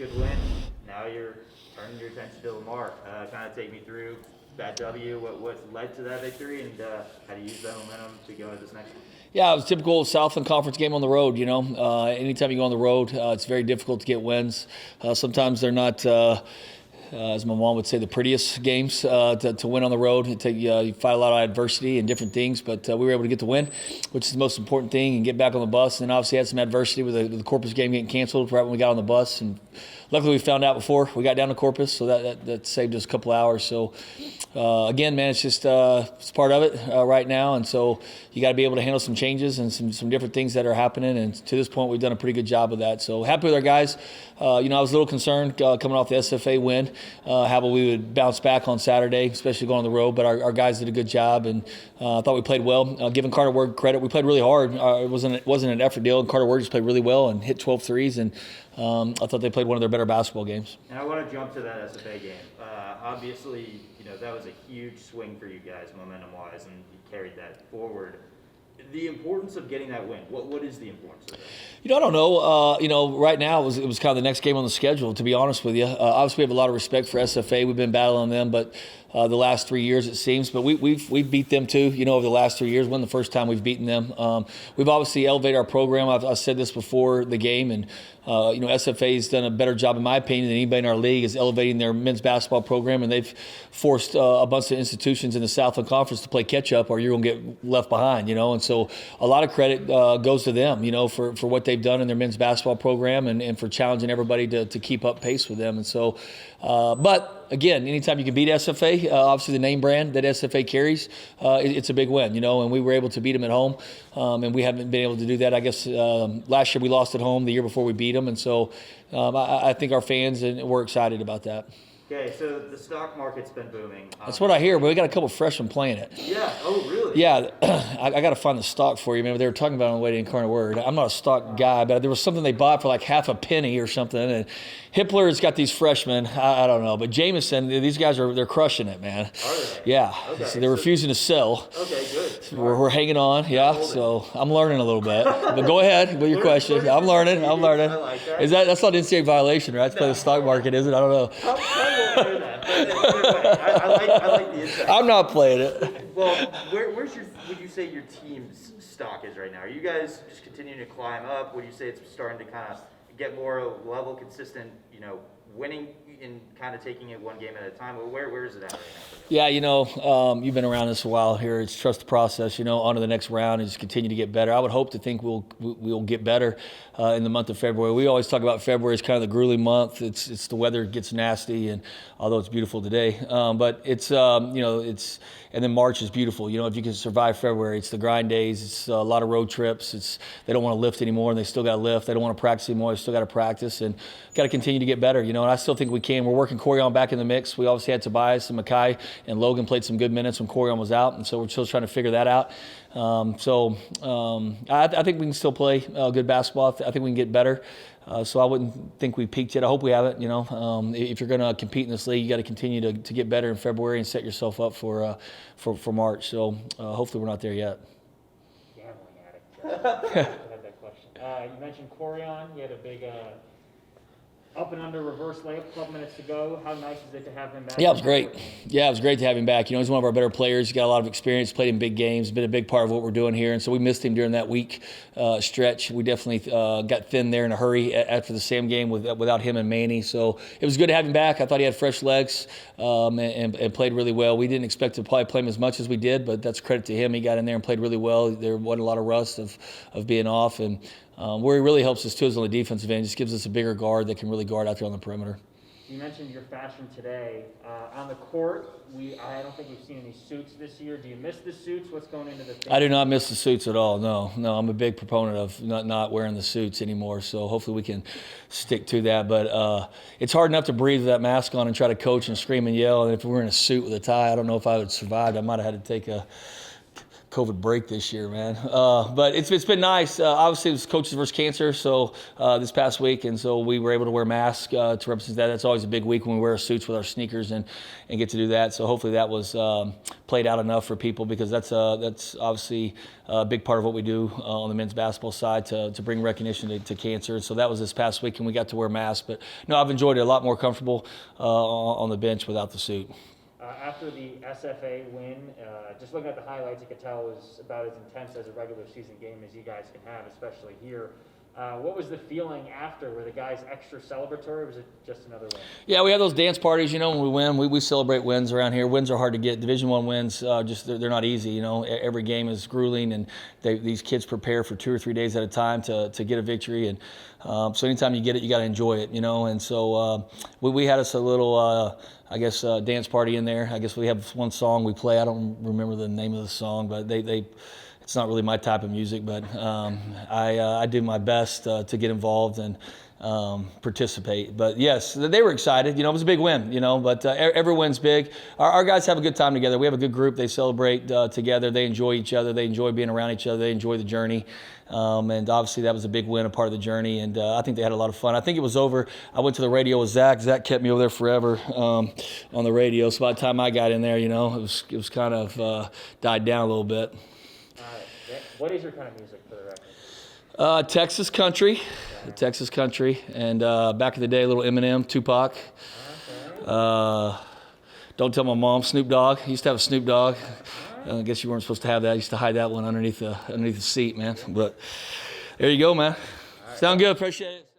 good win. Now you're turning your attention to Lamar. Kind of take me through that W, what led to that victory, and how to use that momentum to go into this next one. Yeah, it was a typical Southland Conference game on the road. Anytime you go on the road, it's very difficult to get wins. Sometimes they're not, as my mom would say, the prettiest games to win on the road. You fight a lot of adversity and different things, but we were able to get the win, which is the most important thing, and get back on the bus. And obviously had some adversity with the Corpus game getting canceled right when we got on the bus. And luckily we found out before we got down to Corpus, so that saved us a couple hours. So again, man, it's just it's part of it right now, and so you got to be able to handle some changes and some different things that are happening. And to this point, we've done a pretty good job of that. So happy with our guys. I was a little concerned coming off the SFA win, how we would bounce back on Saturday, especially going on the road. But our guys did a good job, and I thought we played well. Giving Carter Word credit, we played really hard. It wasn't an effort deal. Carter Word just played really well and hit 12 threes, and I thought they played one of their better basketball games. And I want to jump to that SFA game. Obviously, that was a huge swing for you guys, momentum-wise, and you carried that forward. The importance of getting that win. What is the importance of that? I don't know. Right now it was kind of the next game on the schedule, to be honest with you. Obviously, we have a lot of respect for SFA. We've been battling them, but the last 3 years it seems. But we've beat them too. Over the last 3 years, when the first time we've beaten them. We've obviously elevated our program. I've said this before the game, and SFA's done a better job, in my opinion, than anybody in our league is elevating their men's basketball program, and they've forced a bunch of institutions in the Southland Conference to play catch up, or you're going to get left behind. And so a lot of credit goes to them, for what they've done in their men's basketball program and for challenging everybody to keep up pace with them. And so, but again, anytime you can beat SFA, obviously the name brand that SFA carries, it's a big win, and we were able to beat them at home, and we haven't been able to do that. I guess last year we lost at home, the year before we beat them, and so I think our fans and we're excited about that. Okay, so the stock market's been booming. That's what I hear, but we got a couple of freshmen playing it. Yeah. Oh, really? Yeah. I got to find the stock for you, man. They were talking about it on the way to Incarnate Word. I'm not a stock guy, but there was something they bought for like half a penny or something. And Hippler's got these freshmen. I don't know, but Jameson, these guys they're crushing it, man. Are they? Yeah. Okay. So they're refusing to sell. Okay, good. So we're hanging on. Yeah. So I'm learning a little bit. But go ahead with your question. I'm learning. I like that. That's not an NCAA violation, right? That's play the stock market, is it? I don't know. I won't do that. I like the insight. I'm not playing it. Well, would you say your team's stock is right now? Are you guys just continuing to climb up? Would you say it's starting to kind of get more level, consistent, winning and kind of taking it one game at a time? Where is it at right now? Yeah, you've been around this a while here. It's trust the process, on to the next round and just continue to get better. I would hope to think we'll get better in the month of February. We always talk about February as kind of the grueling month. It's the weather gets nasty, and although it's beautiful today, but it's and then March is beautiful. If you can survive February, it's the grind days. It's a lot of road trips. They don't want to lift anymore, and they still got to lift. They don't want to practice anymore. They still got to practice, and got to continue to get better. And I still think we can. We're working Corion back in the mix. We obviously had Tobias and Mackay, and Logan played some good minutes when Corion was out, and so we're still trying to figure that out. I think we can still play good basketball. I think we can get better. So I wouldn't think we peaked yet. I hope we haven't. If you're going to compete in this league, you got to continue to get better in February and set yourself up for March. So hopefully we're not there yet. Gambling addict. I had that question. You mentioned Corion. He had a big up and under reverse layup, 12 minutes to go. How nice is it to have him back? Yeah, it was great. Yeah, it was great to have him back. He's one of our better players. He's got a lot of experience, played in big games, been a big part of what we're doing here. And so we missed him during that week stretch. We definitely got thin there in a hurry after the Sam game without him and Manny. So it was good to have him back. I thought he had fresh legs and played really well. We didn't expect to probably play him as much as we did, but that's credit to him. He got in there and played really well. There wasn't a lot of rust of being off. And where he really helps us too is on the defensive end. Just gives us a bigger guard that can really guard out there on the perimeter. You mentioned your fashion today. On the court, I don't think we've seen any suits this year. Do you miss the suits? What's going into the thing? I do not miss the suits at all. No, I'm a big proponent of not wearing the suits anymore. So hopefully we can stick to that. But it's hard enough to breathe with that mask on and try to coach and scream and yell. And if we were in a suit with a tie, I don't know if I would survive. I might have had to take a COVID break this year, man. But it's been nice. Obviously, it was Coaches versus Cancer, so this past week, and so we were able to wear masks to represent that. That's always a big week when we wear our suits with our sneakers and get to do that. So hopefully that was played out enough for people, because that's obviously a big part of what we do on the men's basketball side to bring recognition to cancer. So that was this past week, and we got to wear masks. But no, I've enjoyed it. A lot more comfortable on the bench without the suit. After the SFA win, just looking at the highlights, you could tell it was about as intense as a regular season game as you guys can have, especially here. What was the feeling after? Were the guys extra celebratory, or was it just another win? Yeah, we have those dance parties, when we win. We celebrate wins around here. Wins are hard to get. Division I wins, they're not easy, Every game is grueling, and these kids prepare for 2 or 3 days at a time to get a victory. And so anytime you get it, you got to enjoy it, And so we had us a little, dance party in there. I guess we have one song we play. I don't remember the name of the song, but it's not really my type of music, but I do my best to get involved and participate. But yes, they were excited. It was a big win, but every win's big. Our guys have a good time together. We have a good group. They celebrate together. They enjoy each other. They enjoy being around each other. They enjoy the journey. And obviously that was a big win, a part of the journey. And I think they had a lot of fun. I think it was over. I went to the radio with Zach. Zach kept me over there forever on the radio. So by the time I got in there, it was kind of died down a little bit. What is your kind of music, for the record? Texas country, Texas country, and back in the day, a little Eminem, Tupac. Don't Tell My Mom, Snoop Dogg. He used to have a Snoop Dogg. I guess you weren't supposed to have that. I used to hide that one underneath the seat, man. But there you go, man. Sound good. Appreciate it.